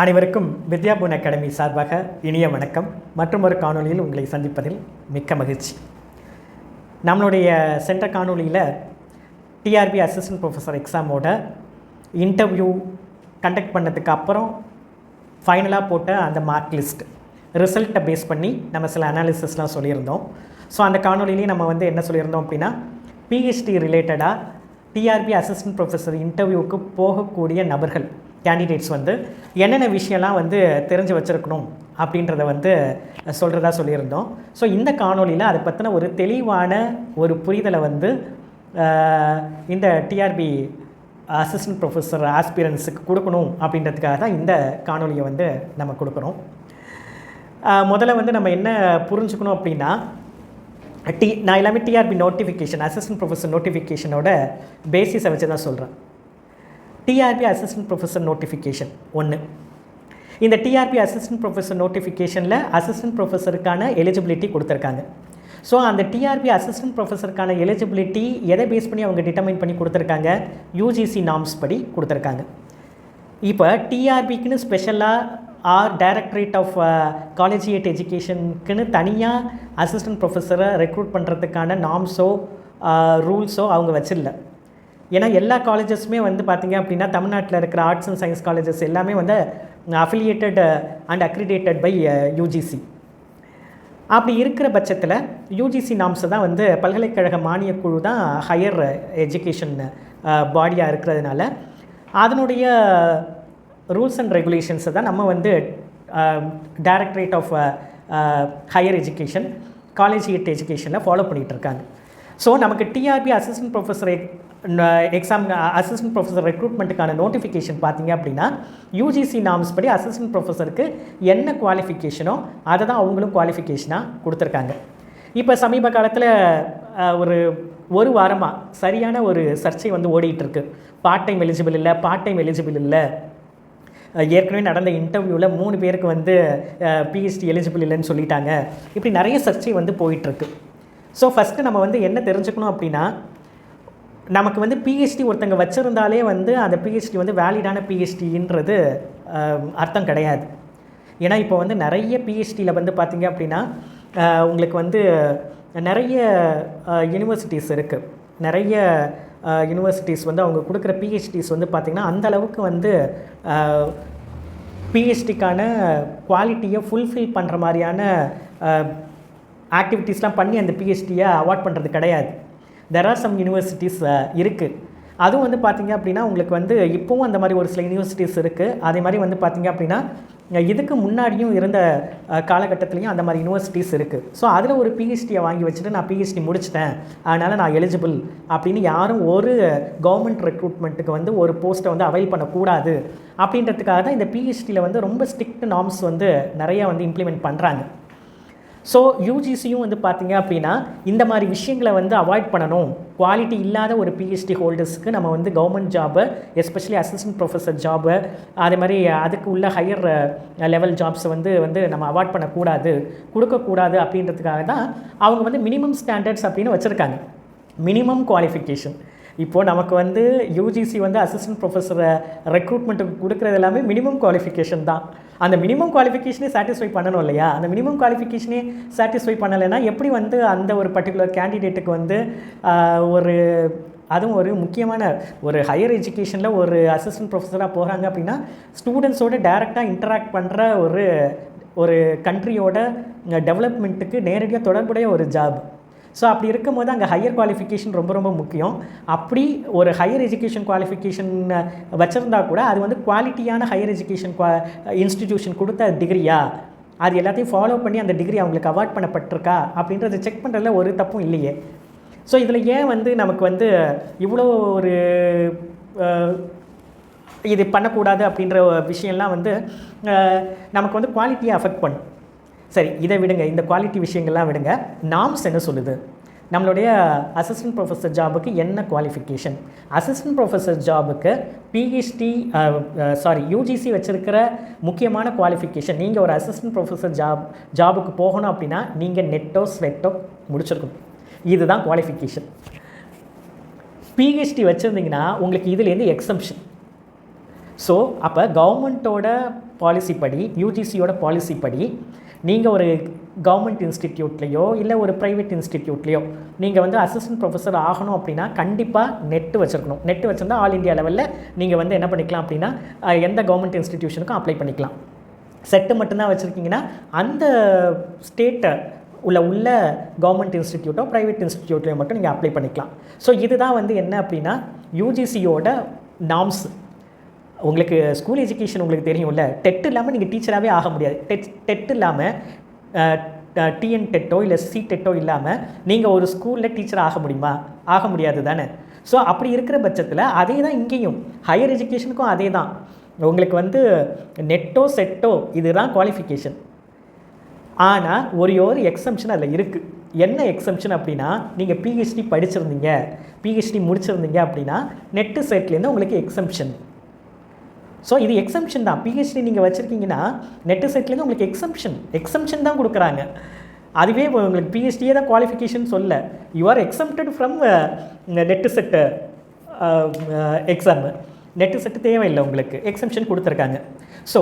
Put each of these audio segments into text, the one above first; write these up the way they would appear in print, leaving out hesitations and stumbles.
அனைவருக்கும் வித்யாபூன் அகாடமி சார்பாக இனிய வணக்கம். மற்றும் ஒரு காணொலியில் உங்களை சந்திப்பதில் மிக்க மகிழ்ச்சி. நம்மளுடைய சென்ற காணொலியில் டிஆர்பி அசிஸ்டன்ட் ப்ரொஃபஸர் எக்ஸாமோட இன்டர்வியூ கண்டக்ட் பண்ணதுக்கு அப்புறம் ஃபைனலாக போட்ட அந்த மார்க் லிஸ்ட் ரிசல்ட்டை பேஸ் பண்ணி நம்ம சில அனாலிசிஸ்லாம் சொல்லியிருந்தோம். ஸோ அந்த காணொலியிலேயே நம்ம என்ன சொல்லியிருந்தோம் அப்படின்னா, பிஹெச்டி ரிலேட்டடாக டிஆர்பி அசிஸ்டன்ட் ப்ரொஃபஸர் இன்டர்வியூவுக்கு போகக்கூடிய நபர்கள் கேண்டிடேட்ஸ் என்னென்ன விஷயம்லாம் தெரிஞ்சு வச்சுருக்கணும் அப்படின்றத சொல்கிறதா சொல்லியிருந்தோம். ஸோ இந்த காணொலியில் அதை பற்றின ஒரு தெளிவான ஒரு புரிதலை இந்த டிஆர்பி அசிஸ்டன்ட் ப்ரொஃபஸர் ஆஸ்பிரன்ஸுக்கு கொடுக்கணும் அப்படின்றதுக்காக தான் இந்த காணொலியை நம்ம கொடுக்குறோம். முதல்ல நம்ம என்ன புரிஞ்சுக்கணும் அப்படின்னா, நான் எல்லாமே டிஆர்பி நோட்டிஃபிகேஷன் அசிஸ்டன்ட் ப்ரொஃபஸர் நோட்டிஃபிகேஷனோட பேசிஸை வச்சு தான் சொல்கிறேன். டிஆர்பி அசிஸ்டன்ட் ப்ரொஃபஸர் நோட்டிஃபிகேஷன் ஒன்று. இந்த டிஆர்பி அசிஸ்டன்ட் ப்ரொஃபஸர் நோட்டிஃபிகேஷனில் அசிஸ்டன்ட் ப்ரொஃபஸருக்கான எலிஜிபிலிட்டி கொடுத்துருக்காங்க. ஸோ அந்த டிஆர்பி அசிஸ்டன்ட் ப்ரொஃபஸருக்கான எலிஜிபிலிட்டி எதை பேஸ் பண்ணி அவங்க டிட்டர்மைன் பண்ணி கொடுத்துருக்காங்க? யூஜிசி நார்ம்ஸ் படி கொடுத்துருக்காங்க. இப்போ டிஆர்பிக்குன்னு ஸ்பெஷலாக டைரக்டரேட் ஆஃப் காலேஜியேட் எஜுகேஷனுக்குன்னு தனியாக அசிஸ்டன்ட் ப்ரொஃபஸரை ரெக்ரூட் பண்ணுறதுக்கான நார்ம்ஸோ ரூல்ஸோ அவங்க வச்சிடல. ஏன்னா எல்லா காலேஜஸுமே பார்த்திங்க அப்படின்னா, தமிழ்நாட்டில் இருக்கிற ஆர்ட்ஸ் அண்ட் சயின்ஸ் காலேஜஸ் எல்லாமே affiliated and accredited by UGC. அப்படி இருக்கிற பட்சத்தில் யூஜிசி நாம்ஸை தான் பல்கலைக்கழக மானியக்குழு தான் ஹையர் எஜுகேஷன் பாடியாக இருக்கிறதுனால அதனுடைய ரூல்ஸ் அண்ட் ரெகுலேஷன்ஸை தான் நம்ம directorate of higher education collegiate எஜுகேஷனில் ஃபாலோ பண்ணிகிட்ருக்காங்க. ஸோ நமக்கு TRB assistant professor exam assistant professor ரெக்ரூட்மெண்ட்டுக்கான நோட்டிஃபிகேஷன் பார்த்திங்க அப்படின்னா, யூஜிசி நார்ம்ஸ் படி அசிஸ்டன்ட் ப்ரொஃபஸருக்கு என்ன குவாலிஃபிகேஷனோ அதை தான் அவங்களும் குவாலிஃபிகேஷனாக கொடுத்துருக்காங்க. இப்போ சமீப காலத்தில் ஒரு வாரமாக சரியான ஒரு சர்ச்சை ஓடிட்டுருக்கு. பார்ட் டைம் எலிஜிபிள் இல்லை. ஏற்கனவே நடந்த இன்டர்வியூவில் 3 பேருக்கு பிஹெச்டி எலிஜிபிள் இல்லைன்னு சொல்லிட்டாங்க. இப்படி நிறைய சர்ச்சை போயிட்டுருக்கு. ஸோ ஃபஸ்ட்டு நம்ம என்ன தெரிஞ்சுக்கணும் அப்படின்னா, நமக்கு பிஹெச்டி ஒருத்தங்க வச்சுருந்தாலே அந்த பிஹெச்டி வேலிடான பிஹெச்டின்றது அர்த்தம் கிடையாது. ஏன்னா இப்போ நிறைய பிஹெச்டியில் பார்த்திங்க அப்படின்னா, உங்களுக்கு நிறைய யூனிவர்சிட்டிஸ் இருக்குது. நிறைய யூனிவர்சிட்டிஸ் அவங்க கொடுக்குற பிஹெச்டிஸ் பார்த்திங்கன்னா அந்தளவுக்கு பிஹெச்டிக்கான குவாலிட்டியை ஃபுல்ஃபில் பண்ணுற மாதிரியான ஆக்டிவிட்டீஸ்லாம் பண்ணி அந்த பிஹெச்டியை அவார்ட் பண்ணுறது கிடையாது. தெர் ஆர் சம் யூனிவர்சிட்டிஸ் இருக்குது. அதுவும் பார்த்திங்க அப்படின்னா, உங்களுக்கு இப்போவும் அந்த மாதிரி ஒரு சில யூனிவர்சிட்டிஸ் இருக்குது. அதே மாதிரி பார்த்திங்க அப்படின்னா, இதுக்கு முன்னாடியும் இருந்த காலகட்டத்துலேயும் அந்த மாதிரி யூனிவர்சிட்டிஸ் இருக்குது. ஸோ அதில் ஒரு பிஹெச்டியை வாங்கி வச்சுட்டு நான் பிஹெச்டி முடிச்சிட்டேன், அதனால் நான் எலிஜிபிள் அப்படின்னு யாரும் ஒரு கவர்மெண்ட் ரெக்ரூட்மெண்ட்டுக்கு ஒரு போஸ்ட்டை அவைல் பண்ணக்கூடாது அப்படின்றதுக்காக தான் இந்த பிஹெச்டியில் ரொம்ப ஸ்ட்ரிக்ட் நார்ம்ஸ் நிறையா இம்ப்ளிமெண்ட் பண்ணுறாங்க. ஸோ யூஜிசியும் பார்த்திங்க அப்படின்னா இந்த மாதிரி விஷயங்களை அவாய்ட் பண்ணணும். குவாலிட்டி இல்லாத ஒரு பிஹெச்டி ஹோல்டர்ஸ்க்கு நம்ம government job, especially assistant professor job, அதே மாதிரி அதுக்கு உள்ள ஹையர் லெவல் ஜாப்ஸை நம்ம அவாய்ட் பண்ணக்கூடாது, கொடுக்கக்கூடாது அப்படின்றதுக்காக தான் அவங்க மினிமம் ஸ்டாண்டர்ட்ஸ் அப்படின்னு வச்சுருக்காங்க. Minimum qualification. இப்போது நமக்கு யூஜிசி அசிஸ்டன்ட் ப்ரொஃபஸரை ரெக்ரூட்மெண்ட்டுக்கு கொடுக்குறது எல்லாமே மினிமம் குவாலிஃபிகேஷன் தான். அந்த மினிமம் குவாலிஃபிகேஷனே சாட்டிஸ்ஃபை பண்ணணும் இல்லையா? அந்த மினிமம் குவாலிஃபிகேஷனே சாட்டிஸ்ஃபை பண்ணலைன்னா எப்படி அந்த ஒரு பர்டிகுலர் கேண்டிடேட்டுக்கு அதுவும் ஒரு முக்கியமான ஒரு ஹையர் எஜுகேஷனில் ஒரு அசிஸ்டன்ட் ப்ரொஃபஸராக போகிறாங்க அப்படின்னா, ஸ்டூடெண்ட்ஸோடு டைரெக்டாக இன்டராக்ட் பண்ணுற ஒரு கண்ட்ரியோட டெவலப்மெண்ட்டுக்கு நேரடியாக தொடர்புடைய ஒரு ஜாப். ஸோ அப்படி இருக்கும்போது அங்கே ஹையர் குவாலிஃபிகேஷன் ரொம்ப ரொம்ப முக்கியம். அப்படி ஒரு ஹையர் எஜுகேஷன் குவாலிஃபிகேஷன் வச்சுருந்தா கூட அது குவாலிட்டியான ஹையர் எஜுகேஷன் இன்ஸ்டிடியூஷன் கொடுத்த டிகிரியா, அது எல்லாத்தையும் ஃபாலோ பண்ணி அந்த டிகிரி அவங்களுக்கு அவார்ட் பண்ணப்பட்டிருக்கா அப்படின்றத செக் பண்ணுறதுல ஒரு தப்பும் இல்லையே. ஸோ இதில் ஏன் நமக்கு இவ்வளோ ஒரு இது பண்ணக்கூடாது அப்படின்ற விஷயம்லாம் நமக்கு குவாலிட்டியை அஃபெக்ட் பண்ணும். சரி, இதை விடுங்க, இந்த குவாலிட்டி விஷயங்கள்லாம் விடுங்க. நார்ம்ஸ் என்ன சொல்லுது? நம்மளுடைய அசிஸ்டன்ட் ப்ரொஃபஸர் ஜாபுக்கு என்ன குவாலிஃபிகேஷன்? அசிஸ்டன்ட் ப்ரொஃபஸர் ஜாபுக்கு யூஜிசி வச்சுருக்கிற முக்கியமான குவாலிஃபிகேஷன், நீங்கள் ஒரு அசிஸ்டன்ட் ப்ரொஃபஸர் ஜாபுக்கு போகணும் அப்படின்னா நீங்கள் நெட்டோ ஸ்வெட்டோ முடிச்சிருக்கணும். இதுதான் குவாலிஃபிகேஷன். பிஹெச்டி வச்சுருந்தீங்கன்னா உங்களுக்கு இதுலேருந்து எக்ஸம்ஷன். ஸோ அப்போ கவர்மெண்ட்டோட பாலிசி படி, யூஜிசியோட பாலிசி படி நீங்கள் ஒரு கவர்மெண்ட் இன்ஸ்டிடியூட்லேயோ இல்லை ஒரு ப்ரைவேட் இன்ஸ்டிடியூட்லேயோ நீங்கள் வந்து அசிஸ்டன்ட் ப்ரொஃபஸர் ஆகணும் அப்படின்னா கண்டிப்பாக நெட்டு வச்சுருக்கணும். நெட்டு வச்சுருந்தா ஆல் இந்தியா லெவலில் நீங்கள் வந்து என்ன பண்ணிக்கலாம் அப்படின்னா எந்த கவர்மெண்ட் இன்ஸ்டிடியூஷனுக்கும் அப்ளை பண்ணிக்கலாம். செட்டு மட்டும்தான் வச்சுருக்கீங்கன்னா அந்த ஸ்டேட்டை உள்ள கவர்மெண்ட் இன்ஸ்டிடியூட்டோ ப்ரைவேட் இன்ஸ்டிடியூட்லையோ மட்டும் நீங்கள் அப்ளை பண்ணிக்கலாம். ஸோ இதுதான் வந்து என்ன அப்படின்னா யூஜிசியோட நார்ம்ஸ். உங்களுக்கு ஸ்கூல் எஜுகேஷன் உங்களுக்கு தெரியும்ல, டெட் இல்லாமல் நீங்கள் டீச்சராகவே ஆக முடியாது. டெட் இல்லாமல் டிஎன் டெட்டோ இல்லை சி டெட்டோ இல்லாமல் நீங்கள் ஒரு ஸ்கூலில் டீச்சர் ஆக முடியுமா? ஆக முடியாது தானே. ஸோ அப்படி இருக்கிற பட்சத்தில் அதே தான் இங்கேயும் ஹையர் எஜுகேஷனுக்கும் அதே தான். உங்களுக்கு வந்து நெட்டோ செட்டோ இதுதான் குவாலிஃபிகேஷன். ஆனால் ஒரு எக்ஸம்ஷன் அதில் இருக்குது. என்ன எக்ஸம்ஷன் அப்படின்னா, நீங்கள் பிஹெச்டி படிச்சிருந்தீங்க, பிஹெச்டி முடிச்சிருந்தீங்க அப்படின்னா நெட்டு செட்லேருந்து உங்களுக்கு எக்ஸம்ஷன். ஸோ இது எக்ஸம்ஷன் தான். பிஹெச்டி நீங்கள் வச்சுருக்கீங்கன்னா நெட்டு செட்லேருந்து உங்களுக்கு எக்ஸம்ஷன் தான் கொடுக்குறாங்க. அதுவே உங்களுக்கு பிஹெச்டியே தான் குவாலிஃபிகேஷன் சொல்ல, you are exempted from net set exam. Net set தேவையில்லை, உங்களுக்கு எக்ஸம்ஷன் கொடுத்துருக்காங்க. ஸோ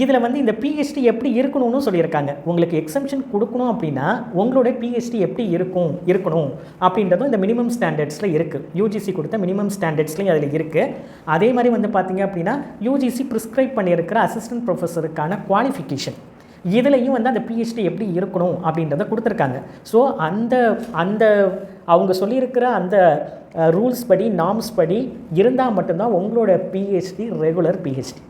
இதில் வந்து இந்த பிஹெச்டி எப்படி இருக்கணும்னு சொல்லியிருக்காங்க. உங்களுக்கு எக்ஸம்ஷன் கொடுக்கணும் அப்படின்னா உங்களோட பிஹெச்டி எப்படி இருக்கணும் அப்படின்றதும் இந்த மினிமம் ஸ்டாண்டர்ட்ஸில் இருக்குது. யூஜிசி கொடுத்த மினிமம் ஸ்டாண்டர்ட்ஸ்லையும் அதில் இருக்குது. அதே மாதிரி வந்து பார்த்திங்க அப்படின்னா யூஜிசி ப்ரிஸ்கிரைப் பண்ணியிருக்கிற அசிஸ்டன்ட் ப்ரொஃபஸருக்கான குவாலிஃபிகேஷன் இதுலேயும் வந்து அந்த பிஹெச்டி எப்படி இருக்கணும் அப்படின்றத கொடுத்துருக்காங்க. ஸோ அந்த அவங்க சொல்லியிருக்கிற அந்த ரூல்ஸ் படி, நார்ம்ஸ் படி இருந்தால் மட்டும்தான் உங்களோட பிஹெச்டி ரெகுலர் பிஹெச்டி.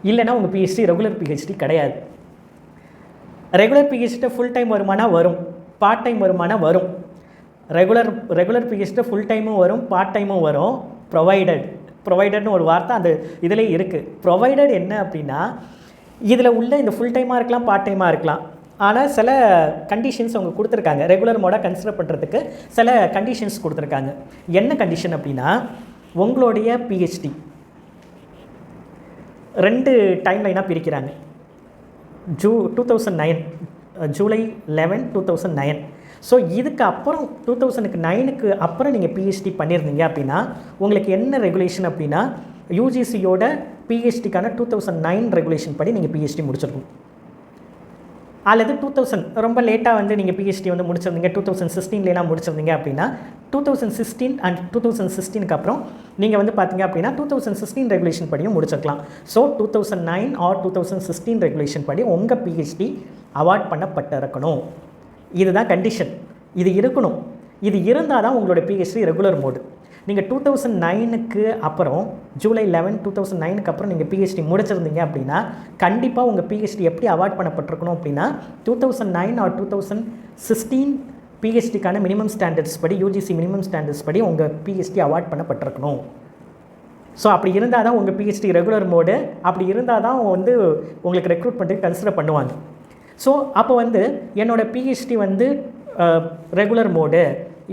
இல்லைனா உங்கள் பிஹெச்டி ரெகுலர் பிஹெச்டி கிடையாது. ரெகுலர் பிஹெச்டி ஃபுல் டைம் வருமானா வரும், பார்ட் டைம் வருமானா வரும். ரெகுலர் பிஹெச்டி ஃபுல் டைமும் வரும், பார்ட் டைமும் வரும். ப்ரொவைடட்னு ஒரு வார்த்தை அந்த இதிலே இருக்குது. ப்ரொவைடட் என்ன அப்படின்னா, இதில் உள்ள இந்த ஃபுல் டைமாக இருக்கலாம், பார்ட் டைமாக இருக்கலாம். ஆனால் சில கண்டிஷன்ஸ் அவங்க கொடுத்துருக்காங்க. ரெகுலர் மோடாக கன்சிடர் பண்ணுறதுக்கு சில கண்டிஷன்ஸ் கொடுத்துருக்காங்க. என்ன கண்டிஷன் அப்படின்னா, உங்களுடைய பிஹெச்டி 2 டைம் லைனாக பிரிக்கிறாங்க. 2009 ஜூலை 11, 2009. ஸோ இதுக்கு அப்புறம் 2009க்கு அப்புறம் நீங்கள் பிஹெச்டி பண்ணியிருந்தீங்க அப்படின்னா உங்களுக்கு என்ன ரெகுலேஷன் அப்படின்னா, யூஜிசியோட பிஹெச்டிக்கான 2009 ரெகுலேஷன் படி நீங்கள் பிஹெச்டி முடிச்சிருக்கணும். அல்லது 2000 ரொம்ப லேட்டாக வந்து நீங்கள் பிஹெச்டி வந்து முடிச்சிருந்தீங்க, 2016 முடிச்சிருந்தீங்க அப்படின்னா 2016 அண்ட் 2016க்கு அப்புறம் நீங்கள் வந்து பார்த்தீங்க அப்படின்னா 2016 ரெகுலேஷன் படியும் முடிச்சிருக்கலாம். ஸோ 2009 ஆர் 2016 ரெகுலேஷன் படி உங்கள் பிஹெச்டி அவார்ட் பண்ணப்பட்டிருக்கணும். இதுதான் கண்டிஷன். இது இருக்கணும். இது இருந்தால் தான் உங்களோட பிஹெச்டி ரெகுலர் மோடு. நீங்கள் 2009க்கு அப்புறம் ஜூலை 11, 2009க்கு அப்புறம் நீங்கள் பிஹெச்டி முடிச்சிருந்தீங்க அப்படின்னா கண்டிப்பாக உங்கள் பிஹெச்டி எப்படி அவார்ட் பண்ணப்பட்டிருக்கணும் அப்படின்னா 2009 ஆர் 2016 பிஹெச்டிக்கான மினிமம் ஸ்டாண்டர்ட்ஸ் படி, யூஜிசி மினிமம் ஸ்டாண்டர்ட்ஸ் படி உங்கள் பிஹெச்டி அவார்ட் பண்ணப்பட்டிருக்கணும். ஸோ அப்படி இருந்தால் தான் உங்கள் பிஹெச்டி ரெகுலர் மோடு. அப்படி இருந்தால் தான் வந்து உங்களுக்கு ரெக்ரூட் பண்ணுறதுக்கு கன்சிடர் பண்ணுவாங்க. ஸோ அப்போ வந்து என்னோடய பிஹெச்டி வந்து ரெகுலர் மோடு,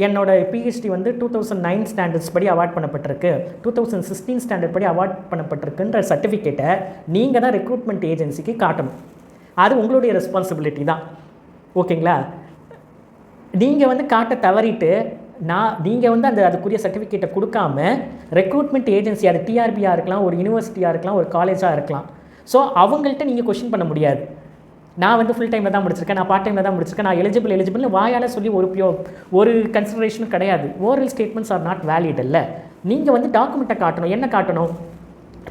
என்னோட பிஹெச்டி வந்து 2009 ஸ்டாண்டர்ட்ஸ் படி அவார்ட் பண்ணப்பட்டிருக்கு, 2016 ஸ்டாண்டர்ட் படி அவார்ட் பண்ணப்பட்டிருக்குன்ற சர்டிஃபிகேட்டை நீங்கள் தான் ரெக்ரூட்மெண்ட் ஏஜென்சிக்கு காட்டணும். அது உங்களுடைய ரெஸ்பான்சிபிலிட்டி தான். ஓகேங்களா? நீங்கள் வந்து காட்ட தவறிட்டு நீங்கள் வந்து அதுக்குரிய சர்டிஃபிகேட்டை கொடுக்காம ரெக்ரூட்மெண்ட் ஏஜென்சி, அது டிஆர்பியாக இருக்கலாம், ஒரு யூனிவர்சிட்டியாக இருக்கலாம், ஒரு காலேஜாக இருக்கலாம். ஸோ அவங்கள்ட்ட நீங்கள் கொஸ்டின் பண்ண முடியாது. நான் வந்து ஃபுல் டைமில் தான் முடிச்சிருக்கேன், நான் பார்ட் டைமில் தான் முடிச்சிருக்கேன், நான் எலிஜிபிள்னு வாயால் சொல்லி ஒரு கன்சிடரேஷனும் கிடையாது. Oral statements are not valid. இல்லை, நீங்கள் வந்து டாக்குமெண்ட்டை காட்டணும். என்ன காட்டணும்?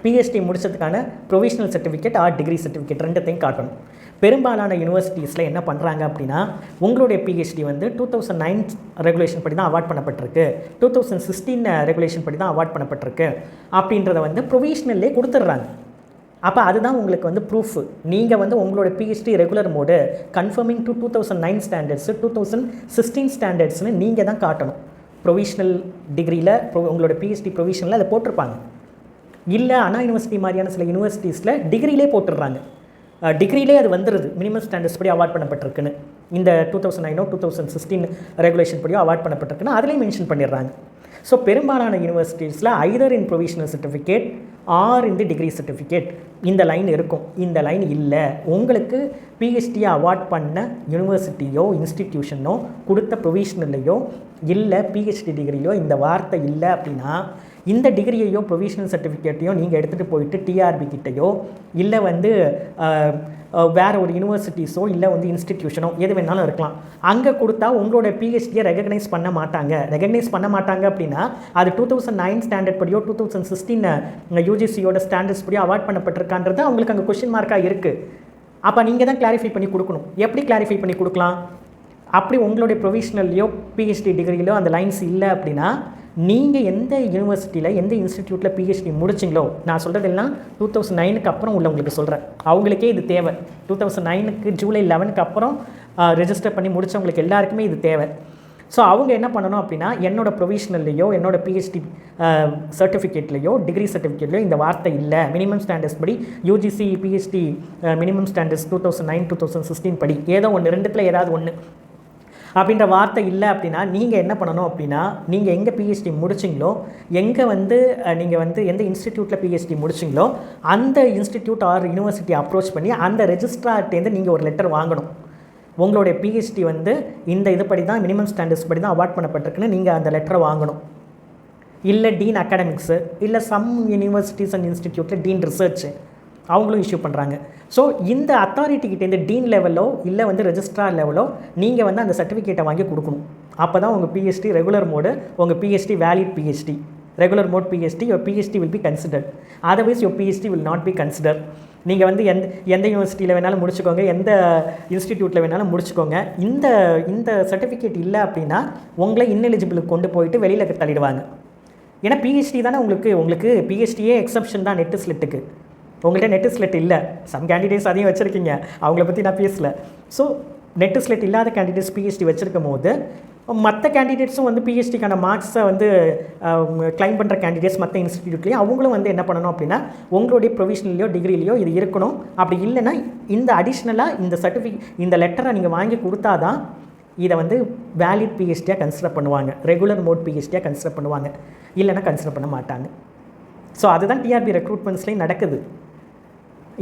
பிஹெச்டி முடிச்சதுக்கான provisional certificate or degree certificate ரெண்டுத்தையும் காட்டணும். பெரும்பாலான யூனிவர்சிட்டிஸில் என்ன பண்ணுறாங்க அப்படின்னா, உங்களுடைய பிஹெச்டி வந்து 2009 ரெகுலேஷன் படி தான் அவார்ட் பண்ணப்பட்டிருக்கு, 2016 ரெகுலேஷன் படி தான் அவார்ட் பண்ணப்பட்டிருக்கு அப்படின்றத வந்து ப்ரொவிஷனல்லே கொடுத்துட்றாங்க. அப்போ அதுதான் உங்களுக்கு வந்து ப்ரூஃப். நீங்கள் வந்து உங்களோட PhD regular mode confirming to 2009 standards 2016 ஸ்டாண்டர்ட்ஸ்னு நீங்கள் தான் காட்டணும். ப்ரொவிஷனல் டிகிரியில் உங்களோட பிஹெச்டி ப்ரொவிஷனில் அதை போட்டிருப்பாங்க. இல்லை அண்ணா யூனிவர்சிட்டி மாதிரியான சில யூனிவர்சிட்டிஸில் டிகிரிலே போட்டுடுறாங்க. டிகிரிலே அது வந்துடுது, மினிமம் ஸ்டாண்டர்ட்ஸ் படி அவார்ட் பண்ணப்பட்டிருக்குன்னு. இந்த 2009 2016 ரெகுலேஷன் படியோ அவார்ட் பண்ணப்பட்டிருக்குன்னு அதிலே மென்ஷன் பண்ணிடுறாங்க. ஸோ பெரும்பாலான யூனிவர்சிட்டிஸில் ஐதர் இன் ப்ரொவிஷனல் சர்டிஃபிகேட் ஆர் இந்த டிகிரி சர்டிஃபிகேட் இந்த லைன் இருக்கும். இந்த லைன் இல்லை, உங்களுக்கு பிஹெச்டியை அவார்ட் பண்ண யூனிவர்சிட்டியோ இன்ஸ்டிடியூஷனோ கொடுத்த ப்ரொவிஷனல்லையோ இல்லை பிஹெச்டி டிகிரிலையோ இந்த வார்த்தை இல்லை அப்படின்னா இந்த டிகிரியையோ ப்ரொவிஷனல் சர்டிஃபிகேட்டையோ நீங்கள் எடுத்துகிட்டு போயிட்டு டிஆர்பி கிட்டையோ இல்லை வந்து வேறு ஒரு யூனிவர்சிட்டிஸோ இல்லை வந்து இன்ஸ்டிடியூஷனோ எது வேணாலும் இருக்கலாம், அங்கே கொடுத்தா உங்களோட பிஹெச்டியை ரெகக்னைஸ் பண்ண மாட்டாங்க அப்படின்னா அது 2009 ஸ்டாண்டர்ட் படியோ 2016 யூஜிசியோட ஸ்டாண்டர்ட்ஸ் படியோ அவார்ட் பண்ணப்பட்டிருக்கான்றது அவங்களுக்கு அங்கே கொஷின் மார்க்காக இருக்குது. அப்போ நீங்கள் தான் கிளாரிஃபை பண்ணி கொடுக்கணும். எப்படி கிளாரிஃபை பண்ணி கொடுக்கலாம்? அப்படி உங்களுடைய ப்ரொவிஷனல்லையோ பிஹெச்டி டிகிரியிலோ அந்த லைன்ஸ் இல்லை அப்படின்னா நீங்கள் எந்த யூனிவர்சிட்டியில் எந்த இன்ஸ்டிடியூட்டில் பிஹெச்டி முடிச்சிங்களோ, நான் சொல்கிறதெல்லாம் 2009க்கு அப்புறம் உள்ளவங்களுக்கு சொல்கிறேன், அவங்களுக்கே இது தேவை. 2009க்கு ஜூலை 11க்கு அப்புறம் ரெஜிஸ்டர் பண்ணி முடித்தவங்களுக்கு எல்லாருக்குமே இது தேவை. ஸோ அவங்க என்ன பண்ணணும் அப்படின்னா என்னோட ப்ரொவிஷனல்லையோ என்னோட பிஹெச்டி சர்டிஃபிகேட்லையோ டிகிரி சர்டிஃபிகேட்லையோ இந்த வார்த்தை இல்லை, மினிமம் ஸ்டாண்டர்ட்ஸ் படி யூஜிசி பிஹெச்டி மினிமம் ஸ்டாண்டர்ட்ஸ் 2009 2016 படி ஏதோ ஒன்று ரெண்டுத்தில் ஏதாவது ஒன்று அப்படின்ற வார்த்தை இல்லை அப்படின்னா நீங்கள் என்ன பண்ணணும் அப்படின்னா நீங்கள் எங்கே பிஹெச்டி முடிச்சிங்களோ, எங்கே வந்து நீங்கள் வந்து எந்த இன்ஸ்டிடியூட்டில் பிஹெச்டி முடிச்சிங்களோ அந்த இன்ஸ்டிடியூட் ஆர் யூனிவர்சிட்டி அப்ரோச் பண்ணி அந்த ரெஜிஸ்ட்ரார்ட்டேருந்து நீங்கள் ஒரு லெட்டர் வாங்கணும். உங்களுடைய பிஹெச்டி வந்து இந்த இதுபடி தான் மினிமம் ஸ்டாண்டர்ட்ஸ் படி தான் அவார்ட் பண்ணப்பட்டிருக்குன்னு நீங்கள் அந்த லெட்டரை வாங்கணும். இல்லை டீன் அகாடமிக்ஸு இல்லை சம் யூனிவர்சிட்டிஸ் அண்ட் இன்ஸ்டிடியூட்டில் டீன் ரிசர்ச்சு அவங்களும் இஷ்யூ பண்ணுறாங்க. ஸோ இந்த அத்தாரிட்டிக்கிட்டேருந்து டீன் லெவலோ இல்லை வந்து ரெஜிஸ்ட்ரார் லெவலோ நீங்கள் வந்து அந்த சர்டிஃபிகேட்டை வாங்கி கொடுக்கணும். அப்போ தான் உங்கள் பிஹெச்டி ரெகுலர் மோடு, உங்கள் PhD valid PhD, regular mode PhD, your PhD will be considered. Otherwise your PhD will not be consider. நீங்கள் வந்து எந்த யூனிவர்சிட்டியில் வேணாலும் முடிச்சுக்கோங்க, எந்த இன்ஸ்டிடியூட்டில் வேணாலும் முடிச்சுக்கோங்க, இந்த சர்டிஃபிகேட் இல்லை அப்படின்னா உங்களை இன்எலிஜிபிளுக்கு கொண்டு போயிட்டு வெளியில் தள்ளிடுவாங்க. ஏன்னா பிஹெச்டி தானே உங்களுக்கு பிஹெச்டியே எக்ஸப்ஷன் தான் நெட்டு ஸ்லெட்டுக்கு. உங்கள்கிட்ட நெட்டு ஸ்லெட் இல்லை, சம் கேண்டிடேட்ஸ் அதையும் வச்சுருக்கீங்க, அவங்கள பற்றி நான் பேசலை. ஸோ நெட்டு ஸ்லெட் இல்லாத கேண்டிடேட்ஸ் பிஹெச்டி வச்சுருக்கும் போது மற்ற கேண்டிடேட்ஸும் வந்து பிஹெச்டிக்கான மார்க்ஸை வந்து கிளைம் பண்ணுற கேண்டிடேட்ஸ் மற்ற இன்ஸ்டிடியூட்லேயும் அவங்களும் வந்து என்ன பண்ணணும் அப்படின்னா உங்களுடைய ப்ரொவிஷனல்லையோ டிகிரிலையோ இது இருக்கணும். அப்படி இல்லைன்னா இந்த அடிஷ்னலாக இந்த லெட்டரை நீங்கள் வாங்கி கொடுத்தா தான் இதை வந்து வேலிட் பிஹெச்டியாக கன்சிடர் பண்ணுவாங்க, ரெகுலர் மோட் பிஹெச்டியாக கன்சிடர் பண்ணுவாங்க, இல்லைன்னா கன்சிடர் பண்ண மாட்டாங்க. ஸோ அதுதான் டிஆர்பி ரெக்ரூட்மெண்ட்ஸ்லேயும் நடக்குது.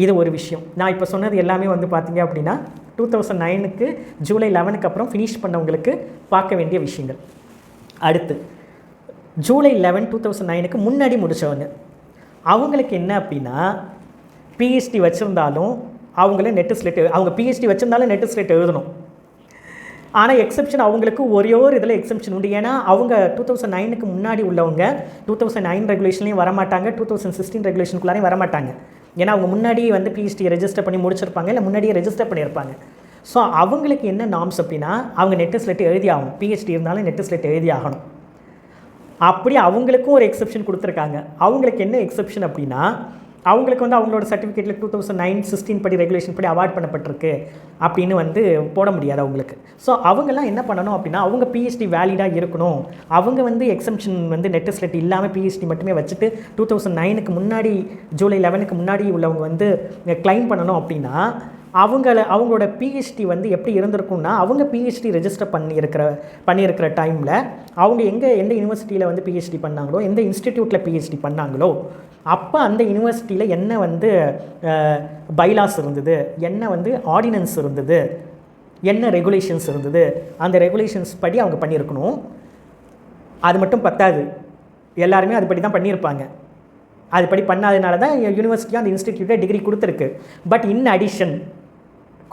இது ஒரு விஷயம். நான் இப்போ சொன்னது எல்லாமே வந்து பார்த்தீங்க அப்படின்னா 2009க்கு ஜூலை 11க்கு அப்புறம் ஃபினிஷ் பண்ணவங்களுக்கு பார்க்க வேண்டிய விஷயங்கள். அடுத்து ஜூலை 11 2009க்கு முன்னாடி முடித்தவங்க அவங்களுக்கு என்ன அப்படின்னா பிஹெச்டி வச்சுருந்தாலும் அவங்களே நெட்டு ஸ்லெட், அவங்க பிஹெச்டி வச்சுருந்தாலும் நெட்டு ஸ்லெட் எழுதணும். ஆனால் எக்ஸப்ஷன் அவங்களுக்கு ஒரே ஒரு இதில் எக்ஸப்ஷன் உண்டு. ஏன்னா அவங்க 2009க்கு முன்னாடி உள்ளவங்க 2009 ரெகுலேஷன்லேயும் வரமாட்டாங்க, 2016 ரெகுலேஷனுக்குள்ளாரையும் வரமாட்டாங்க. ஏன்னா அவங்க முன்னாடியே வந்து பிஹெச்டி ரெஜிஸ்டர் பண்ணி முடிச்சிருப்பாங்க, இல்லை முன்னாடியே ரெஜிஸ்டர் பண்ணியிருப்பாங்க. ஸோ அவங்களுக்கு என்ன நார்ம்ஸ் அப்படின்னா அவங்க நெட்டு ஸ்லெட் எழுதி ஆகணும், பிஹெச்டி இருந்தாலும் நெட்டு ஸ்லெட் எழுதி ஆகணும். அப்படி அவங்களுக்கும் ஒரு எக்ஸப்ஷன் கொடுத்துருக்காங்க. அவங்களுக்கு என்ன எக்ஸப்ஷன் அப்படின்னா அவங்களுக்கு வந்து அவங்களோட சர்டிஃபிகேட்டில் 2009-16 படி ரெகுலேஷன் படி அவார்ட் பண்ணப்பட்டிருக்கு அப்படின்னு வந்து போட முடியாது அவங்களுக்கு. ஸோ அவங்கெல்லாம் என்ன பண்ணணும் அப்படின்னா அவங்க பிஹெச்டி வேலிடாக இருக்கணும். அவங்க வந்து எக்ஸம்ஷன் வந்து நெட்டு ஸ்லெட் இல்லாமல் பிஹெச்டி மட்டுமே வச்சுட்டு 2009க்கு முன்னாடி ஜூலை 11க்கு முன்னாடி உள்ளவங்க வந்து கிளைம் பண்ணணும் அப்படின்னா அவங்களோட பிஹெச்டி வந்து எப்படி இருந்திருக்கும்னா அவங்க பிஹெச்டி ரெஜிஸ்டர் பண்ணியிருக்கிற டைமில் அவங்க எந்த யூனிவர்சிட்டியில் வந்து பிஹெச்டி பண்ணாங்களோ, எந்த இன்ஸ்டிடியூட்டில் பிஹெச்டி பண்ணாங்களோ அப்போ அந்த யூனிவர்சிட்டியில் என்ன வந்து பைலாஸ் இருந்தது, என்ன வந்து ஆர்டினன்ஸ் இருந்தது, என்ன ரெகுலேஷன்ஸ் இருந்தது, அந்த ரெகுலேஷன்ஸ் படி அவங்க பண்ணியிருக்கணும். அது மட்டும் பத்தாது, எல்லாருமே அதுபடி தான் பண்ணியிருப்பாங்க. அதுபடி பண்ணாதனால தான் யூனிவர்சிட்டியாக அந்த இன்ஸ்டிடியூட்டை டிகிரி கொடுத்துருக்கு. பட் இன் அடிஷன்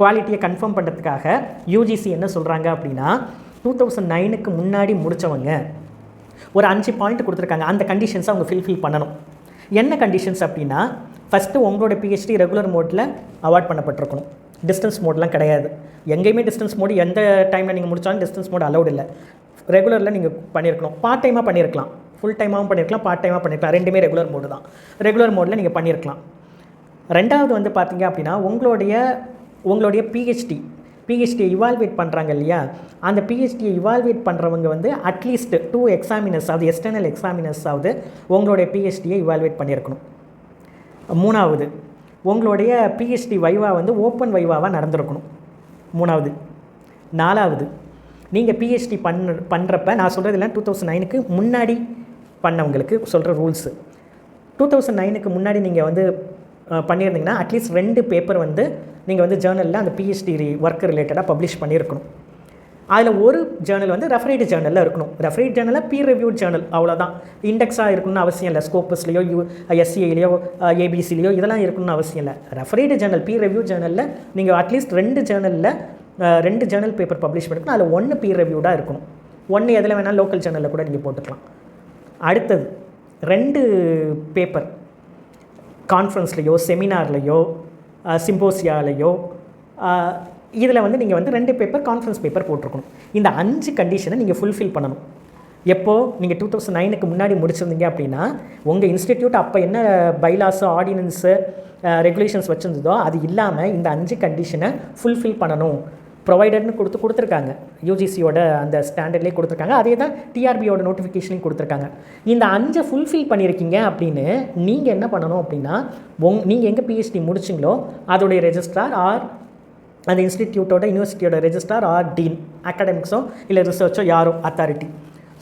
குவாலிட்டியை கன்ஃபார்ம் பண்ணுறதுக்காக யூஜிசி என்ன சொல்கிறாங்க அப்படின்னா 2009க்கு முன்னாடி முடித்தவங்க ஒரு 5 பாயிண்ட் கொடுத்துருக்காங்க. அந்த கண்டிஷன்ஸை அவங்க ஃபில் பண்ணணும். என்ன கண்டிஷன்ஸ் அப்படின்னா ஃபஸ்ட்டு உங்களோட பிஹெச்டி ரெகுலர் மோடில் அவார்ட் பண்ணப்பட்டிருக்கணும், டிஸ்டன்ஸ் மோட்லாம் கிடையாது. எங்கேயுமே டிஸ்டன்ஸ் மோடு எந்த டைமில் நீங்கள் முடித்தாலும் டிஸ்டன்ஸ் மோடு அலௌட் இல்லை. ரெகுலரில் நீங்கள் பண்ணியிருக்கணும், பார்ட் டைமாக பண்ணியிருக்கலாம், ஃபுல் டைமாகவும் பண்ணியிருக்கலாம், பார்ட் டைமாக பண்ணியிருக்கலாம், ரெண்டுமே ரெகுலர் மோடு தான். ரெகுலர் மோடில் நீங்கள் பண்ணியிருக்கலாம். ரெண்டாவது வந்து பார்த்தீங்க அப்படின்னா உங்களுடைய பிஹெச்டியை இவால்வேட் பண்ணுறாங்க இல்லையா, அந்த பிஹெச்டியை இவால்வேட் பண்ணுறவங்க வந்து அட்லீஸ்ட் 2 எக்ஸாமினர்ஸ் ஆகுது, எக்ஸ்டர்னல் எக்ஸாமினர்ஸ் ஆகுது உங்களுடைய பிஹெச்டியை இவால்வேட் பண்ணியிருக்கணும். மூணாவது உங்களுடைய பிஹெச்டி வைவா வந்து ஓப்பன் வைவாவாக நடந்திருக்கணும். மூணாவது. நாலாவது நீங்கள் பிஹெச்டி பண்ணுறப்ப நான் சொல்கிறதெல்லாம் 2009க்கு முன்னாடி பண்ணவங்களுக்கு சொல்கிற ரூல்ஸு. 2009க்கு முன்னாடி நீங்கள் வந்து பண்ணியிருந்தீங்கன்னா அட்லீஸ்ட் 2 பேப்பர் வந்து நீங்கள் வந்து ஜேர்னலில் அந்த பிஹெச்டி ஒர்க் ரிலேட்டடாக பப்ளிஷ் பண்ணியிருக்கணும். அதில் ஒரு ஜேர்னல் வந்து ரெஃபரேட் ஜேர்னலில் இருக்கணும். ரெஃபரேட் ஜேர்னலில் பீர் ரிவ்யூட் ஜேர்னல், அவ்வளோதான். இண்டெக்ஸாக இருக்கணும்னு அவசியம் இல்லை. ஸ்கோப்பஸ்லையோ எஸ்சிஐலையோ ஏபிசிலையோ இதெல்லாம் இருக்கணும்னு அவசியம் இல்லை. ரெஃபரேட் ஜேர்னல் பீர் ரிவ்யூ ஜேர்னலில் நீங்கள் அட்லீஸ்ட் 2 ஜேர்னல் பேப்பர் பப்ளிஷ் பண்ணிக்கணும். அதில் 1 பீர் ரிவ்யூடாக இருக்கணும். 1 எதில் வேணால் லோக்கல் ஜேர்னலில் கூட நீங்கள் போட்டுக்கலாம். அடுத்தது 2 பேப்பர் கான்ஃபரன்ஸ்லையோ செமினார்லையோ சிம்போசியாலையோ இதில் வந்து நீங்கள் வந்து 2 பேப்பர் கான்ஃபரன்ஸ் பேப்பர் போட்டிருக்கணும். இந்த 5 கண்டிஷனை நீங்கள் ஃபுல்ஃபில் பண்ணணும். எப்போது நீங்கள் 2009க்கு முன்னாடி முடிச்சிருந்தீங்க அப்படின்னா உங்கள் இன்ஸ்டிடியூட் அப்போ என்ன பைலாஸு ஆர்டினன்ஸு ரெகுலேஷன்ஸ் வச்சுருந்ததோ அது இல்லாமல் இந்த 5 கண்டிஷனை ஃபுல்ஃபில் பண்ணணும். ப்ரொவைடர்னு கொடுத்துருக்காங்க. யூஜிசியோட அந்த ஸ்டாண்டர்ட்லேயே கொடுத்துருக்காங்க. அதே தான் டிஆர்பியோட நோட்டிஃபிகேஷனையும் கொடுத்துருக்காங்க. இந்த 5 ஃபுல்ஃபில் பண்ணியிருக்கீங்க அப்படின்னு நீங்கள் என்ன பண்ணணும் அப்படின்னா நீங்கள் எங்கே பிஹெச்டி முடிச்சிங்களோ அதோடைய ரெஜிஸ்ட்ரார் ஆர் அந்த இன்ஸ்டிடியூட்டோட யூனிவர்சிட்டியோட ரெஜிஸ்ட்ரார் ஆர் டீன், அகாடமிக்ஸோ இல்லை ரிசர்ச்சோ யாரோ அத்தாரிட்டி,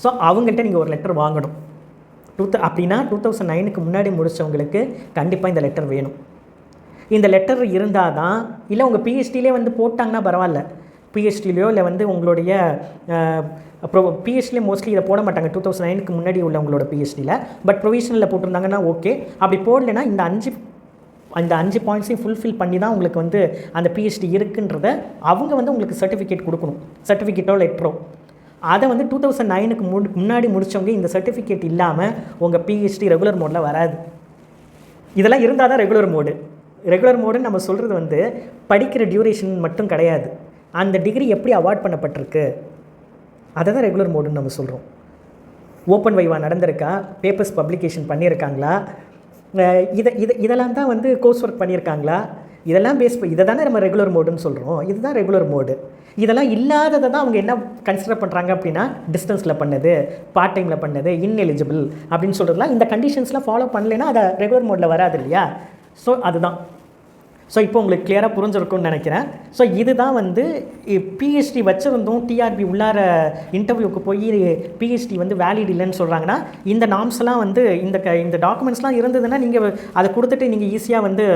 ஸோ அவங்கள்ட்ட நீங்கள் ஒரு லெட்டர் வாங்கணும். அப்படின்னா 2009க்கு முன்னாடி முடித்தவங்களுக்கு கண்டிப்பாக இந்த லெட்டர் வேணும். இந்த லெட்டர் இருந்தால் தான், இல்லை உங்கள் பிஹெச்டிலே வந்து போட்டாங்கன்னா பரவாயில்ல, பிஹெச்டிலையோ இல்லை வந்து உங்களுடைய பிஹெச்டிலே மோஸ்ட்லி இதை போட மாட்டாங்க 2009க்கு முன்னாடி உள்ள உங்களோட பிஹெச்டியில். But ப்ரொவிஷனலில் போட்டிருந்தாங்கன்னா okay. அப்படி போடலைன்னா இந்த 5 பாயிண்ட்ஸையும் ஃபுல்ஃபில் பண்ணி தான் உங்களுக்கு வந்து அந்த பிஹெச்டி இருக்குன்றத அவங்க வந்து உங்களுக்கு சர்டிஃபிகேட் கொடுக்கணும். சர்டிஃபிகேட்டோ லெட்டரோ அதை வந்து 2009க்கு முன்னாடி முடித்தவங்க இந்த சர்டிஃபிகேட் இல்லாமல் உங்கள் பிஹெச்டி ரெகுலர் மோடில் வராது. இதெல்லாம் இருந்தால் தான் ரெகுலர் மோடு. ரெகுலர் மோடுன்னு நம்ம சொல்கிறது வந்து படிக்கிற டியூரேஷன் மட்டும் கிடையாது, அந்த டிகிரி எப்படி அவார்ட் பண்ணப்பட்டிருக்கு அதை தான் ரெகுலர் மோடுன்னு நம்ம சொல்கிறோம். ஓப்பன் வைவா நடந்திருக்கா, பேப்பர்ஸ் பப்ளிகேஷன் பண்ணியிருக்காங்களா, இதெல்லாம் தான் வந்து கோர்ஸ் ஒர்க் பண்ணியிருக்காங்களா, இதெல்லாம் இதை தானே நம்ம ரெகுலர் மோடுன்னு சொல்கிறோம். இதுதான் ரெகுலர் மோடு. இதெல்லாம் இல்லாததை தான் அவங்க என்ன கன்சிடர் பண்ணுறாங்க அப்படின்னா டிஸ்டன்ஸில் பண்ணது, பார்ட் டைமில் பண்ணது, இன்எலிஜிபிள் அப்படின்னு சொல்கிறதுலாம் இந்த கண்டிஷன்ஸ்லாம் ஃபாலோ பண்ணலைன்னா அதை ரெகுலர் மோடில் வராது இல்லையா. ஸோ அதுதான். ஸோ இப்போ உங்களுக்கு கிளியராக புரிஞ்சிருக்கும்னு நினைக்கிறேன். ஸோ இதுதான் வந்து பிஹெச்டி வச்சுருந்தோம் டிஆர்பி உள்ளார இன்டர்வியூக்கு போய் பிஹெச்டி வந்து வேலிட் இல்லைன்னு சொல்கிறாங்கன்னா இந்த நாம்ஸ்லாம் வந்து இந்த டாக்குமெண்ட்ஸ்லாம் இருந்ததுன்னா நீங்கள் அதை கொடுத்துட்டு நீங்கள் ஈஸியாக வந்து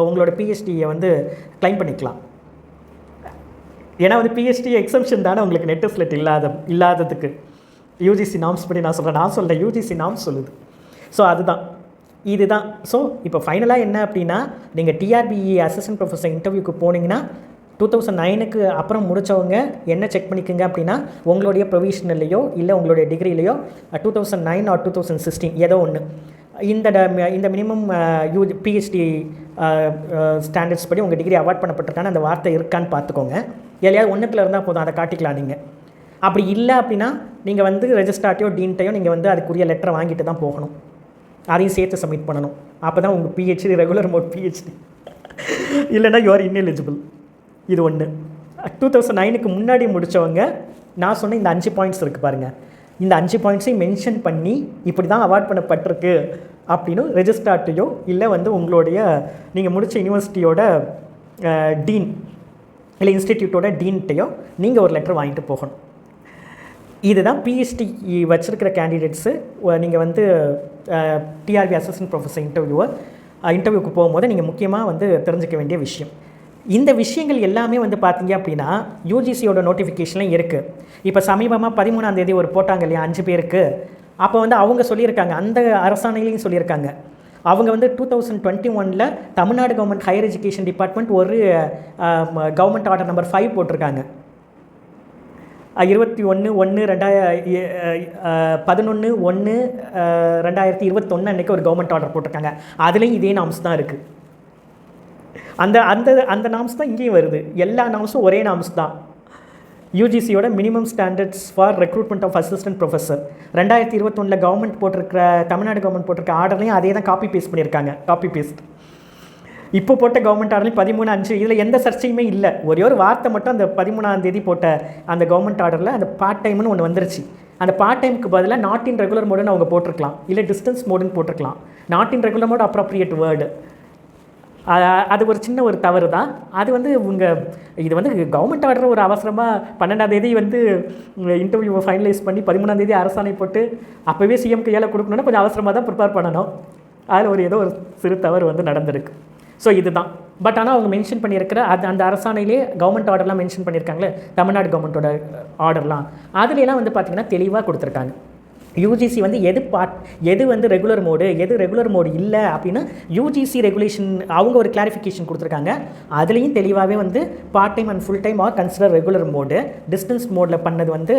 உங்களோட பிஹெச்டியை வந்து கிளைம் பண்ணிக்கலாம். ஏன்னா வந்து பிஹெச்டி எக்ஸம்ஷன் தானே உங்களுக்கு நெட் ஸ்லெட் இல்லாததுக்கு யூஜிசி நாம்ஸ் படி நான் சொல்கிறேன் யூஜிசி நாம்ஸ் சொல்லுது. ஸோ இதுதான். ஸோ இப்போ ஃபைனலாக என்ன அப்படின்னா நீங்கள் டிஆர்பிஇ அசிஸ்டன்ட் ப்ரொஃபஸர் இன்டர்வியூக்கு போனீங்கன்னா 2009க்கு அப்புறம் முடித்தவங்க என்ன செக் பண்ணிக்கோங்க அப்படின்னா உங்களுடைய ப்ரொவிஷனல்லையோ இல்லை உங்களுடைய டிகிரிலையோ 2009 ஆர் 2016 ஏதோ ஒன்று இந்த மினிமம் பிஹெச்டி ஸ்டாண்டர்ட்ஸ் படி உங்கள் டிகிரி அவார்ட் பண்ணப்பட்டிருக்கான அந்த வார்த்தை இருக்கான்னு பார்த்துக்கோங்க. எல்லையாவது ஒன்றுத்தில் இருந்தால் போதும், அதை காட்டிக்கலாம் நீங்கள். அப்படி இல்லை அப்படின்னா நீங்கள் வந்து ரெஜிஸ்ட்ரார்ட்டையோ டீன்ட்டையோ நீங்கள் வந்து அதுக்குரிய லெட்டரை வாங்கிட்டு தான் போகணும். அதையும் சேர்த்து சப்மிட் பண்ணணும். அப்போ தான் உங்கள் பிஹெச்டி ரெகுலர் மோட் பிஹெச்டி, இல்லைன்னா யூஆர் இன்எலிஜிபிள். இது ஒன்று. 2009க்கு முன்னாடி முடித்தவங்க நான் சொன்ன இந்த 5 பாயிண்ட்ஸ் இருக்குது பாருங்கள், இந்த 5 பாயிண்ட்ஸையும் மென்ஷன் பண்ணி இப்படி தான் அவார்ட் பண்ணப்பட்டிருக்கு அப்படின்னு ரெஜிஸ்ட்ரார்ட்டையோ இல்லை வந்து உங்களுடைய நீங்கள் முடித்த யூனிவர்சிட்டியோட டீன் இல்லை இன்ஸ்டிடியூட்டோட டீன்ட்டையோ நீங்கள் ஒரு லெட்டர் வாங்கிட்டு போகணும். இதுதான் பிஹெச்டி வச்சுருக்கிற கேண்டிடேட்ஸு நீங்கள் வந்து டிஆர்பி அசிஸ்டன்ட் ப்ரொஃபஸர் இன்டர்வியூக்கு போகும்போது நீங்கள் முக்கியமாக வந்து தெரிஞ்சிக்க வேண்டிய விஷயம். இந்த விஷயங்கள் எல்லாமே வந்து பார்த்தீங்க அப்படின்னா யூஜிசியோட நோட்டிஃபிகேஷன்லாம் இருக்குது. இப்போ சமீபமாக 13ஆம் தேதி ஒரு போட்டாங்க இல்லையா 5 பேருக்கு. அப்போ வந்து அவங்க சொல்லியிருக்காங்க, அந்த அரசாணையிலையும் சொல்லியிருக்காங்க, அவங்க வந்து 2021 Tamil Nadu government higher education department ஒரு கவர்மெண்ட் ஆர்டர் நம்பர் 5 போட்டிருக்காங்க. 21/11/2021 அன்றைக்கி ஒரு கவர்மெண்ட் ஆர்டர் போட்டிருக்காங்க. அதுலேயும் இதே நாம்ஸ் தான் இருக்குது. அந்த நாம்ஸ் தான் இங்கேயும் வருது. எல்லா நாம்ஸும் ஒரே நாம்ஸ் தான். யூஜிசியோட minimum standards for recruitment of assistant professor 2021 government போட்டிருக்கிற தமிழ்நாடு கவர்மெண்ட் போட்டிருக்க ஆர்டர்லையும் அதே தான் காப்பி பேஸ்ட் பண்ணியிருக்காங்க. காப்பி பேஸ்ட் இப்போ போட்ட கவர்மெண்ட் ஆர்டர்லையும் 13/5 இதில் எந்த சர்ச்சையுமே இல்லை. ஒரே ஒரு வார்த்தை மட்டும் அந்த 13ஆம் தேதி போட்ட அந்த கவர்மெண்ட் ஆர்டரில் அந்த பார்ட் டைம்னு ஒன்று வந்துருச்சு. அந்த பார்ட் டைமுக்கு பதிலாக நாட் இன் ரெகுலர் மோடுன்னு அவங்க போட்டிருக்கலாம், இல்லை டிஸ்டன்ஸ் மோடுன்னு போட்டிருக்கலாம். Not in regular mode appropriate word. அது ஒரு சின்ன ஒரு தவறு தான். அது வந்து இது வந்து கவர்மெண்ட் ஆர்டர் ஒரு அவசரமாக 12ஆம் தேதி வந்து இன்டர்வியூவை ஃபைனலைஸ் பண்ணி 13ஆம் தேதி அரசாணை போட்டு அப்போவே சிஎம் கையால் கொடுக்கணுன்னா கொஞ்சம் அவசரமாக தான் ப்ரிப்பேர் பண்ணணும். அதில் ஏதோ ஒரு சிறு தவறு வந்து நடந்திருக்கு. ஸோ இதுதான் பட் ஆனால் அவங்க மென்ஷன் பண்ணியிருக்கிற அந்த அரசாணையிலே கவர்மெண்ட் ஆர்டர்லாம் மென்ஷன் பண்ணியிருக்காங்களே, தமிழ்நாடு கவர்மெண்ட்டோட ஆர்டர்லாம், அதுலலாம் வந்து பார்த்திங்கன்னா தெளிவாக கொடுத்துருக்காங்க. யூஜிசி வந்து எது வந்து ரெகுலர் மோடு, எது ரெகுலர் மோடு இல்லை அப்படின்னா யூஜிசி ரெகுலேஷன் அவங்க ஒரு கிளாரிஃபிகேஷன் கொடுத்துருக்காங்க. அதுலேயும் தெளிவாகவே வந்து part time and full time R consider regular mode, distance மோடில் பண்ணது வந்து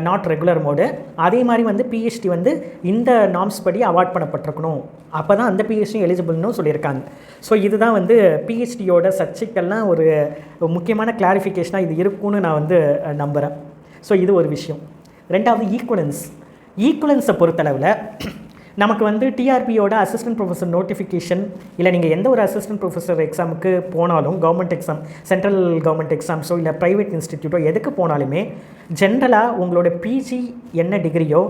நாட் ரெகுலர் மோடு. அதே மாதிரி வந்து பிஹெச்டி வந்து இந்த நார்ம்ஸ் படி அவார்ட் பண்ணப்பட்டிருக்கணும், அப்போ தான் அந்த பிஹெச்டி எலிஜிபிள்னு சொல்லியிருக்காங்க. ஸோ இதுதான் வந்து பிஹெச்டியோட சர்ச்சைக்கெல்லாம் ஒரு முக்கியமான கிளாரிஃபிகேஷனாக இது இருக்கும்னு நான் வந்து நம்புகிறேன். ஸோ இது ஒரு விஷயம். ரெண்டாவது ஈக்குவலன்ஸை பொறுத்தளவில் நமக்கு வந்து டிஆர்பியோட அசிஸ்டன்ட் ப்ரொஃபஸர் நோட்டிஃபிகேஷன் இல்லை நீங்கள் எந்த ஒரு அசிஸ்டன்ட் ப்ரொஃபஸர் எக்ஸாமுக்கு போனாலும், கவர்மெண்ட் எக்ஸாம், சென்ட்ரல் கவர்மெண்ட் எக்ஸாம்ஸோ இல்லை ப்ரைவேட் இன்ஸ்டிடியூட்டோ எதுக்கு போனாலுமே ஜென்ரலாக உங்களோட பிஜி என்ன டிகிரியோ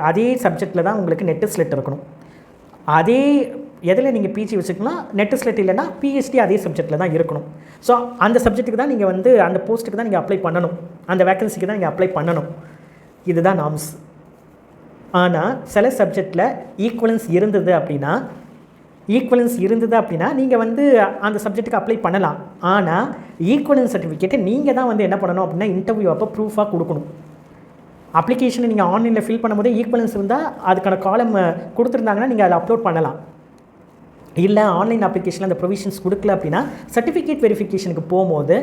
அதே சப்ஜெக்டில் தான் உங்களுக்கு நெட்டு ஸ்லெட் இருக்கணும். அதே எதில் நீங்கள் பிஜி வச்சுக்கலாம், நெட்டு ஸ்லெட் இல்லைன்னா பிஹெச்டி அதே சப்ஜெக்டில் தான் இருக்கணும். ஸோ அந்த சப்ஜெக்ட்டுக்கு தான் நீங்கள் வந்து அந்த போஸ்ட்டுக்கு தான் நீங்கள் அப்ளை பண்ணணும், அந்த வேக்கன்சிக்கு தான் நீங்கள் அப்ளை பண்ணணும். இதுதான் நார்ம்ஸ். ஆனால் சில சப்ஜெக்டில் ஈக்குவலன்ஸ் இருந்தது அப்படின்னா நீங்கள் வந்து அந்த சப்ஜெக்ட்டுக்கு அப்ளை பண்ணலாம். ஆனால் ஈக்குவலன்ஸ் சர்டிஃபிகேட்டை நீங்கள் தான் வந்து என்ன பண்ணணும் அப்படின்னா இன்டர்வியூ அப்போ ப்ரூஃபாக கொடுக்கணும். அப்ளிகேஷனை நீங்கள் ஆன்லைனில் ஃபில் பண்ணும்போது ஈக்குவலன்ஸ் இருந்தால் அதுக்கான காலம் கொடுத்துருந்தாங்கன்னா நீங்கள் அதை அப்லோட் பண்ணலாம். இல்லை ஆன்லைன் அப்ளிகேஷனில் அந்த ப்ரொவிஷன்ஸ் கொடுக்கல அப்படின்னா சர்டிஃபிகேட் வெரிஃபிகேஷனுக்கு போகும்போது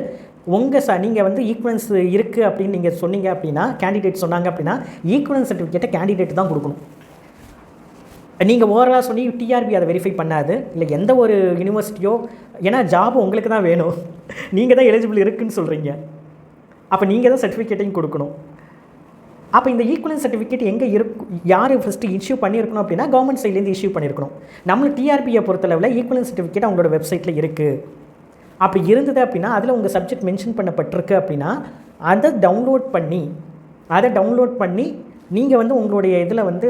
நீங்கள் வந்து ஈக்குவலன்ஸ் இருக்குது அப்படின்னு நீங்கள் சொன்னீங்க அப்படின்னா, கேண்டிடேட் சொன்னாங்க அப்படின்னா ஈக்குவலன்ஸ் சர்டிஃபிகேட்டை கேண்டிடேட் தான் கொடுக்கணும். நீங்கள் ஓவராலாக சொல்லி டிஆர்பி அதை வெரிஃபை பண்ணாது, இல்லை எந்த ஒரு யூனிவர்சிட்டியோ, ஏன்னா ஜாப் உங்களுக்கு தான் வேணும், நீங்கள் தான் எலிஜிபிள் இருக்குதுன்னு சொல்கிறீங்க, அப்போ நீங்கள் தான் சர்டிஃபிகேட்டையும் கொடுக்கணும். அப்போ இந்த ஈக்குவலன்ஸ் சர்டிஃபிகேட் எங்கே யார் ஃபஸ்ட்டு இஷ்யூ பண்ணியிருக்கணும் அப்படின்னா கவர்மெண்ட் சைட்லேருந்து இஷ்யூ பண்ணியிருக்கணும். நம்மளுக்கு டிஆர்பியை பொறுத்தளவில் ஈக்குவலன்ஸ் சர்டிஃபிகேட் அவங்களோட வெப்சைட்டில் இருக்குது. அப்படி இருந்தது அப்படின்னா அதில் உங்கள் சப்ஜெக்ட் மென்ஷன் பண்ணப்பட்டிருக்கு அப்படின்னா அதை டவுன்லோட் பண்ணி நீங்கள் வந்து உங்களுடைய இதில் வந்து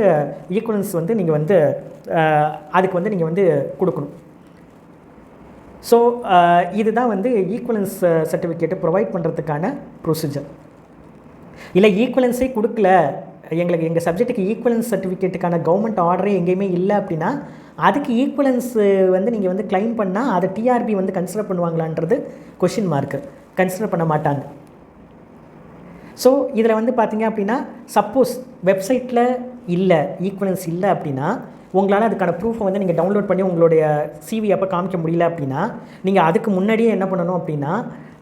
ஈக்குவலன்ஸ் வந்து நீங்கள் வந்து அதுக்கு வந்து நீங்கள் வந்து கொடுக்கணும். ஸோ இதுதான் வந்து ஈக்குவலன்ஸ் சர்டிஃபிகேட்டை ப்ரொவைட் பண்ணுறதுக்கான ப்ரொசீஜர். இல்லை ஈக்குவலன்ஸே கொடுக்கல, எங்கள் சப்ஜெக்ட்டுக்கு ஈக்குவலன்ஸ் சர்டிஃபிகேட்டுக்கான கவர்மெண்ட் ஆர்டரே எங்கேயுமே இல்லை அப்படின்னா அதுக்கு ஈக்குவலன்ஸ் வந்து நீங்கள் வந்து கிளைம் பண்ணால் அதை டிஆர்பி வந்து கன்சிடர் பண்ணுவாங்களான்றது கொஷின் மார்க்கு, கன்சிடர் பண்ண மாட்டாங்க. ஸோ இதில் வந்து பார்த்தீங்க அப்படின்னா சப்போஸ் வெப்சைட்டில் ஈக்குவலன்ஸ் இல்லை அப்படின்னா உங்களால் அதுக்கான ப்ரூஃபை வந்து நீங்கள் டவுன்லோட் பண்ணி உங்களுடைய சிவி அப்போ காமிக்க முடியல அப்படின்னா நீங்கள் அதுக்கு முன்னாடியே என்ன பண்ணணும் அப்படின்னா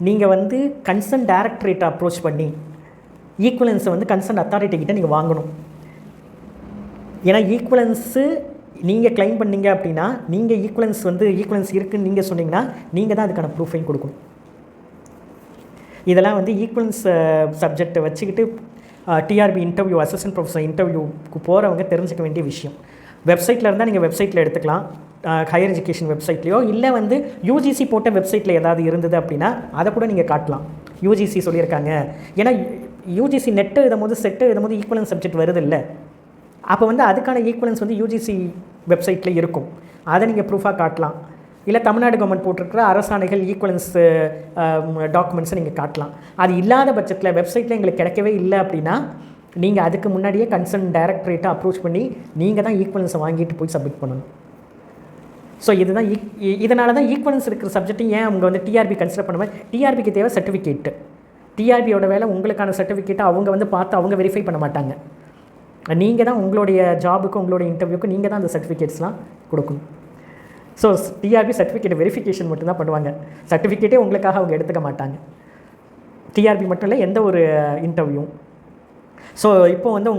நீங்கள் வந்து கன்சர்ன் டைரக்டரேட்டை அப்ரோச் பண்ணி ஈக்குவலன்ஸை வந்து கன்சர்ன் அத்தாரிட்டிக்கிட்ட நீங்கள் வாங்கணும். ஏன்னா ஈக்குவலன்ஸு நீங்கள் கிளைம் பண்ணீங்க அப்படின்னா நீங்கள் ஈக்குவலன்ஸ் இருக்குதுன்னு நீங்கள் சொன்னீங்கன்னா நீங்கள் தான் அதுக்கான ப்ரூஃபையும் கொடுக்கணும். இதெல்லாம் வந்து ஈக்குவலன்ஸ் சப்ஜெக்டை வச்சுக்கிட்டு டிஆர்பி இன்டர்வியூ, அசிஸ்டன்ட் ப்ரொஃபஸர் இன்டர்வியூக்கு போகிறவங்க தெரிஞ்சுக்க வேண்டிய விஷயம். வெப்சைட்டில் இருந்தால் நீங்கள் வெப்சைட்டில் எடுத்துக்கலாம், ஹையர் எஜுகேஷன் வெப்சைட்லேயோ, இல்லை வந்து யூஜிசி போட்ட வெப்சைட்டில் ஏதாவது இருந்தது அப்படின்னா அதை கூட நீங்கள் காட்டலாம். யூஜிசி சொல்லியிருக்காங்க, ஏன்னா யூஜிசி நெட்டு எழுதும்போது செட்டு எழுதும்போது ஈக்குவலன்ஸ் சப்ஜெக்ட் வருது இல்லை, அப்போ வந்து அதுக்கான ஈக்குவலன்ஸ் வந்து யூஜிசி வெப்சைட்டில் இருக்கும், அதை நீங்கள் ப்ரூஃபாக காட்டலாம். இல்லை தமிழ்நாடு கவர்மெண்ட் போட்டிருக்கிற அரசாணைகள் ஈக்குவலன்ஸ் டாக்குமெண்ட்ஸை நீங்கள் காட்டலாம். அது இல்லாத பட்சத்தில் வெப்சைட்டில் எங்களுக்கு கிடைக்கவே இல்லை அப்படின்னா நீங்கள் அதுக்கு முன்னாடியே கன்சர்ன் டைரக்டரேட்டை அப்ரோச் பண்ணி நீங்கள் தான் ஈக்குவலன்ஸை வாங்கிட்டு போய் சப்மிட் பண்ணணும். ஸோ இதனால தான் ஈக்குவலன்ஸ் இருக்கிற சப்ஜெக்ட்டையும் ஏன் அவங்க வந்து டிஆர்பி கன்சிடர் பண்ணுவேன். டிஆர்பிக்கு தேவை சர்டிஃபிகேட்டு, டிஆர்பியோட வேலை உங்களுக்கான சர்டிஃபிகேட்டை அவங்க வந்து பார்த்து அவங்க வெரிஃபை பண்ண மாட்டாங்க. நீங்கள் தான் உங்களுடைய ஜாபுக்கு உங்களுடைய இன்டர்வியூக்கு நீங்கள் தான் அந்த சர்டிஃபிகேட்ஸ்லாம் கொடுக்கணும். ஸோ டிஆர்பி சர்டிஃபிகேட் வெரிஃபிகேஷன் மட்டும்தான் பண்ணுவாங்க, சர்டிஃபிகேட்டே உங்களுக்காக அவங்க எடுத்துக்க மாட்டாங்க. டிஆர்பி மட்டும் இல்லை, எந்த ஒரு இன்டர்வியூ. ஸோ இப்போ வந்து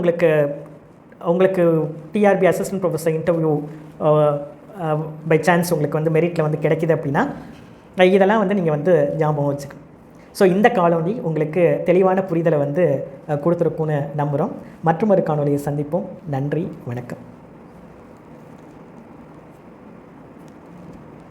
உங்களுக்கு TRB assistant professor interview by chance உங்களுக்கு வந்து மெரிட்டில் வந்து கிடைக்கிது அப்படின்னா இதெல்லாம் வந்து நீங்கள் வந்து ஞாபகம் வச்சுக்கணும். ஸோ இந்த காணொளி உங்களுக்கு தெளிவான புரிதலை வந்து கொடுத்துருக்குன்னு நம்புகிறோம். மற்றும் ஒரு காணொலியை சந்திப்போம். நன்றி, வணக்கம்.